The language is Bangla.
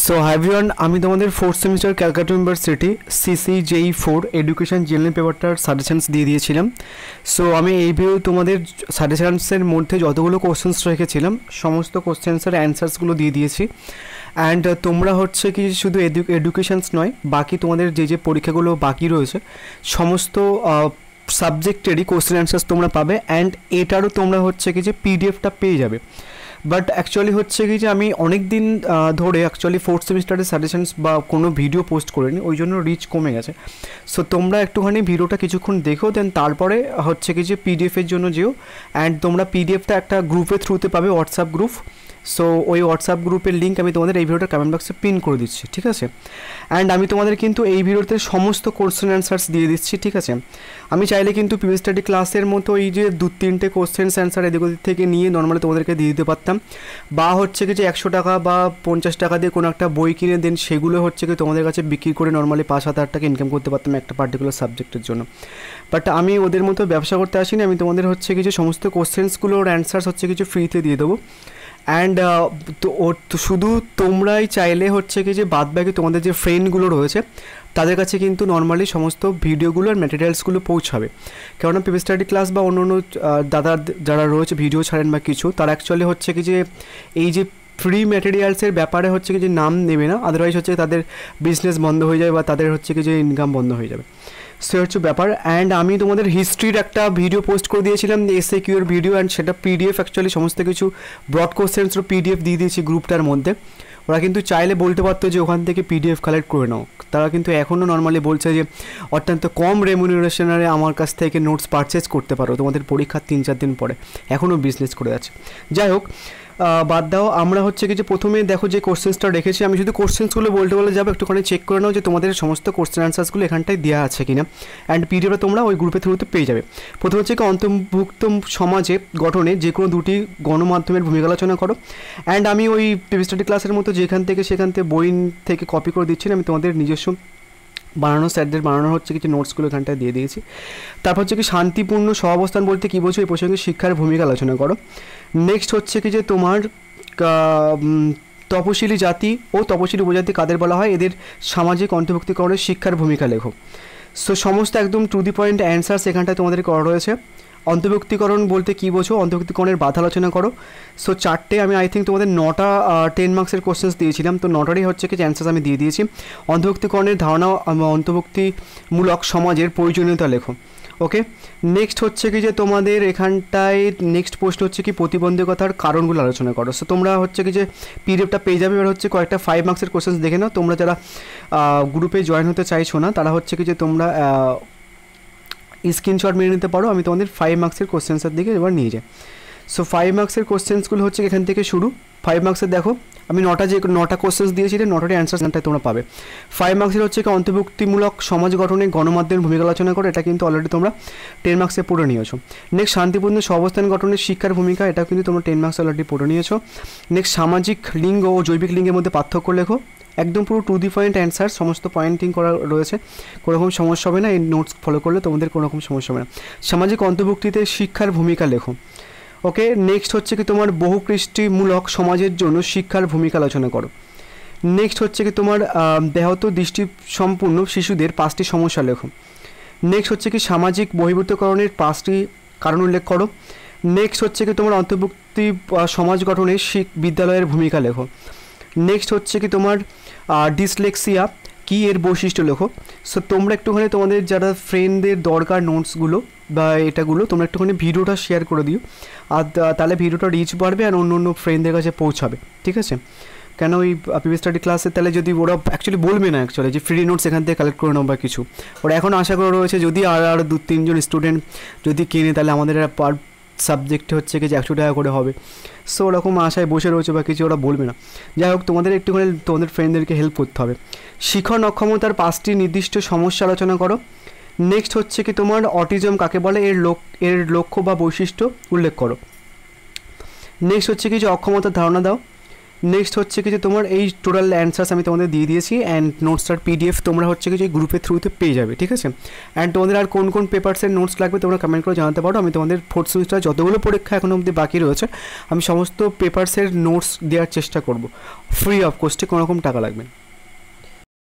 সো হাই এভরিওয়ান, আমি তোমাদের fourth semester Calcutta university CCJE4 education general পেপারটার সাজেশনস দিয়ে দিয়েছিলাম। সো আমি এই ভিডিও তোমাদের সাজেশনসের মধ্যে যতগুলো কোশ্চেন্স রেখেছিলাম সমস্ত কোশ্চেন্সের অ্যান্সার্সগুলো দিয়ে দিয়েছি। অ্যান্ড তোমরা হচ্ছে কি শুধু এডুকেশনস নয়, বাকি তোমাদের যে পরীক্ষাগুলো বাকি রয়েছে সমস্ত সাবজেক্টেরই কোশ্চেন অ্যান্সার্স তোমরা পাবে। অ্যান্ড এটারও তোমরা হচ্ছে কি যে পিডিএফটা পেয়ে যাবে। বাট অ্যাকচুয়ালি হচ্ছে কি যে আমি অনেক দিন ধরে অ্যাকচুয়ালি ফোর্থ সেমিস্টারের সাজেশনস বা কোনো ভিডিও পোস্ট করিনি, ওই জন্য রিচ কমে গেছে। সো তোমরা একটুখানি ভিডিওটা কিছুক্ষণ দেখো, দেন তারপরে হচ্ছে কি যে পিডিএফের জন্য যেও। অ্যান্ড তোমরা পিডিএফটা একটা গ্রুপের থ্রুতে পাবে, হোয়াটসঅ্যাপ গ্রুপ। সো ওই হোয়াটসঅ্যাপ গ্রুপের লিঙ্ক আমি তোমাদের এই ভিডিওটা কমেন্ট বক্সে পিন করে দিচ্ছি, ঠিক আছে। অ্যান্ড আমি তোমাদের কিন্তু এই ভিডিওতে সমস্ত কোশ্চেন অ্যান্সার্স দিয়ে দিচ্ছি, ঠিক আছে। আমি চাইলে কিন্তু পিভি স্টাডি ক্লাসের মতো এই যে 2-3টে কোশ্চেন অ্যান্সার এদিক ওদিক থেকে নিয়ে নর্মালি তোমাদেরকে দিয়ে দিতে পারতাম, বা হচ্ছে কি যে 100 টাকা বা 50 টাকা দিয়ে কোনো একটা বই কিনে দেন, সেগুলো হচ্ছে কি তোমাদের কাছে বিক্রি করে নর্মালি 5-7 টাকা ইনকাম করতে পারতাম একটা পার্টিকুলার সাবজেক্টের জন্য। বাট আমি ওদের মতো ব্যবসা করতে আসিনি, আমি তোমাদের হচ্ছে কিছু সমস্ত কোশ্চেন্সগুলোর অ্যান্সার্স হচ্ছে কিছু ফ্রিতে দিয়ে দেবো। অ্যান্ড শুধু তোমরাই চাইলে হচ্ছে কি যে বাদবাকি তোমাদের যে ফ্রেন্ডগুলো রয়েছে তাদের কাছে কিন্তু নর্মালি সমস্ত ভিডিওগুলোর ম্যাটেরিয়ালসগুলো পৌঁছাবে। কেননা পিভি স্টাডি ক্লাস বা অন্য অন্য দাদা যারা রয়েছে ভিডিও ছাড়েন বা কিছু, তারা অ্যাকচুয়ালি হচ্ছে কি যে এই যে ফ্রি ম্যাটেরিয়ালসের ব্যাপারে হচ্ছে কি যে নাম নেবে না, আদারওয়াইজ হচ্ছে তাদের বিজনেস বন্ধ হয়ে যাবে বা তাদের হচ্ছে কি যে ইনকাম বন্ধ হয়ে যাবে। সে হচ্ছে ব্যাপার। অ্যান্ড আমি তোমাদের হিস্ট্রির একটা ভিডিও পোস্ট করে দিয়েছিলাম, SAQর ভিডিও, অ্যান্ড সেটা পিডিএফ অ্যাকচুয়ালি সমস্ত কিছু ব্রড কোশ্চেন্সের পিডিএফ দিয়ে দিয়েছি গ্রুপটার মধ্যে। ওরা কিন্তু চাইলে বলতে পারতো যে ওখান থেকে পিডিএফ কালেক্ট করে নাও, তারা কিন্তু এখনও নর্মালি বলছে যে অত্যন্ত কম রেমুনারেশনারে আমার কাছ থেকে নোটস পারচেজ করতে পারো তোমাদের পরীক্ষার 3-4 দিন পরে, এখনও বিজনেস করে যাচ্ছে। যাই হোক, বাদ দাও। আমরা হচ্ছে কি যে প্রথমে দেখো যে কোশ্চেন্সটা রেখেছি, আমি শুধু কোশ্চেন্সগুলো বলতে যাবো, একটুখানি চেক করে নাও যে তোমাদের সমস্ত কোশ্চেন অ্যান্সার্সগুলো এখানটায় দেওয়া আছে কিনা। অ্যান্ড পিডিএফটা তোমরা ওই গ্রুপের থ্রুতে পেয়ে যাবে। প্রথমে হচ্ছে কি অন্তর্ভুক্ত সমাজে গঠনে যে কোনো দুটি গণমাধ্যমের ভূমিকা আলোচনা করো। অ্যান্ড আমি ওই পিভি স্টাডি ক্লাসের মতো যেখান থেকে সেখান থেকে বই থেকে কপি করে দিচ্ছি না, আমি তোমাদের নিজস্ব বানানো স্যারদের বানানো হচ্ছে কিছু নোটসগুলো এখানটায় দিয়ে দিয়েছি। তারপর হচ্ছে কি শান্তিপূর্ণ সহাবস্থান বলতে কী বোঝো, এই প্রসঙ্গে শিক্ষার ভূমিকা আলোচনা করো। নেক্সট হচ্ছে কি যে তোমার তপশিলি জাতি ও তপশিলি উপজাতি কাদের বলা হয়, এদের সামাজিক অন্তর্ভুক্তিকরণের শিক্ষার ভূমিকা লেখো। সো সমস্ত একদম টু দি পয়েন্ট অ্যান্সার্স এখানটায় তোমাদের করা রয়েছে। অন্তর্ভুক্তিকরণ বলতে কী বোঝো, অন্তর্ভুক্তিকরণের বাধা আলোচনা করো। সো 4টে আমি আই থিঙ্ক তোমাদের 9টা 10 মার্কসের কোশ্চেন্স দিয়েছিলাম, তো 9টারই হচ্ছে কি অ্যান্সার্স আমি দিয়ে দিয়েছি। অন্তর্ভুক্তিকরণের ধারণা, অন্তর্ভুক্তিমূলক সমাজের প্রয়োজনীয়তা লেখো। ওকে, নেক্সট হচ্ছে কি যে তোমাদের এখানটায় নেক্সট প্রশ্ন হচ্ছে কি প্রতিবন্ধকতার কারণগুলো আলোচনা করো। সো তোমরা হচ্ছে কি যে পিডিএফটা পেয়ে যাবে। এবার হচ্ছে কয়েকটা 5 মার্কসের কোশ্চেন্স দেখে নাও। তোমরা যারা গ্রুপে জয়েন হতে চাইছো না তারা হচ্ছে কি যে তোমরা স্ক্রিনশট মেরে নিতে পারো। আমি তোমাদের 5 মার্কসের কোশ্চেন্সের দিকে এবার নিয়ে যাই। সো 5 মার্কসের কোশ্চেন্সগুলো হচ্ছে এখান থেকে শুরু। 5 মার্কসের দেখো আমি 9টা কোশ্চেন্স দিয়েছিলাম, 9টারই অ্যান্সারটাই তোমরা পাবে। 5 মার্কসের হচ্ছে কি অন্তর্ভুক্তিমূলক সমাজ গঠনে গণমাধ্যমের ভূমিকা আলোচনা করো, এটা কিন্তু অলরেডি তোমরা 10 মার্কসে পড়ে নিয়েছো। নেক্সট শান্তিপূর্ণ সহাবস্থান গঠনের শিক্ষার ভূমিকা, এটা কিন্তু তোমরা 10 মার্কস অলরেডি পড়ে নিয়েছো। নেক্সট সামাজিক লিঙ্গ ও জৈবিক লিঙ্গের মধ্যে পার্থক্য লেখো। একদম পুরো টু দি পয়েন্ট অ্যান্সার, সমস্ত পয়েন্টিং করা রয়েছে, কোনো রকম সমস্যা হবে না। এই নোটস ফলো করলে তোমাদের কোনো রকম সমস্যা হবে না। সামাজিক অন্তর্ভুক্তিতে শিক্ষার ভূমিকা লেখো। ওকে, নেক্সট হচ্ছে কি তোমার বহুকৃষ্টিমূলক সমাজের জন্য শিক্ষার ভূমিকা আলোচনা করো। নেক্সট হচ্ছে কি তোমার ব্যাহত দৃষ্টি সম্পূর্ণ শিশুদের 5টি সমস্যা লেখো। নেক্সট হচ্ছে কি সামাজিক বহির্ভূতকরণের 5টি কারণ উল্লেখ করো। নেক্সট হচ্ছে কি তোমার অন্তর্ভুক্তি সমাজ গঠনে বিদ্যালয়ের ভূমিকা লেখো। নেক্সট হচ্ছে কি তোমার ডিসলেক্সিয়া কি, এর বৈশিষ্ট্য লেখো। সো তোমরা একটুখানি তোমাদের যারা ফ্রেন্ডদের দরকার নোটসগুলো বা এটাগুলো তোমরা একটুখানি ভিডিওটা শেয়ার করে দিও, আর তাহলে ভিডিওটা রিচ বাড়বে আর অন্য ফ্রেন্ডদের কাছে পৌঁছাবে, ঠিক আছে। কেন ওই পিভি স্টাডি ক্লাসে তাহলে যদি ওরা অ্যাকচুয়ালি বলবে না অ্যাকচুয়ালি যে ফ্রি নোটস এখান থেকে কালেক্ট করে নাও বা কিছু, ওরা এখন আশা করে রয়েছে যদি আর 2-3 জন স্টুডেন্ট যদি কেনে তাহলে আমাদের পার সাবজেক্টে হচ্ছে কি যে 100 টাকা করে হবে। সো ওরকম আশায় বসে রয়েছে বা কিছু, ওরা বলবে না। যাই হোক, তোমাদের একটুখানি তোমাদের ফ্রেন্ডদেরকে হেল্প করতে হবে। শিখন অক্ষমতার 5টি নির্দিষ্ট সমস্যা আলোচনা করো। নেক্সট হচ্ছে কি তোমার অটিজম কাকে বলে, এর লক্ষ্য বা বৈশিষ্ট্য উল্লেখ করো। নেক্সট হচ্ছে কি যে অক্ষমতার ধারণা দাও। নেক্সট হচ্ছে কিছু তোমার এই টোটাল অ্যান্সার্স আমি তোমাদের দিয়ে দিয়েছি, অ্যান্ড নোটসটার পিডিএফ তোমরা হচ্ছে কিছু গ্রুপের থ্রুতে পেয়ে যাবে, ঠিক আছে। অ্যান্ড তোমাদের আর কোন কোন পেপারসের নোটস লাগবে তোমরা কমেন্ট করে জানাতে পারো। আমি তোমাদের ফোর্থ সেমিস্টার যতগুলো পরীক্ষা এখনো অবধি বাকি রয়েছে আমি সমস্ত পেপারসের নোটস দেওয়ার চেষ্টা করব, ফ্রি অফ কস্টে, কোনো রকম টাকা লাগবে না।